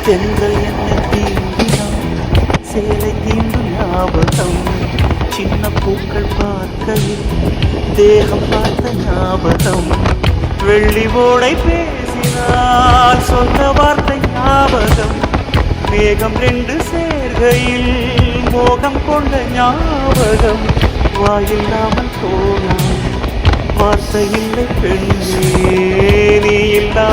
தென்றல் என்னை தீண்டினான் சேலை தீண்டும் ஞாபகம் சின்ன பூக்கள் பார்க்கையில் தேகம் பார்த்த ஞாபகம் வெள்ளி ஓடை பேசினால் சொன்ன வார்த்தை ஞாபகம் மேகம் ரெண்டு சேர்கையில் மோகம் கொண்ட ஞாபகம் வாயில்லாமல் போனான் வார்த்தை இல்லை பெண்ணே நீ இல்லா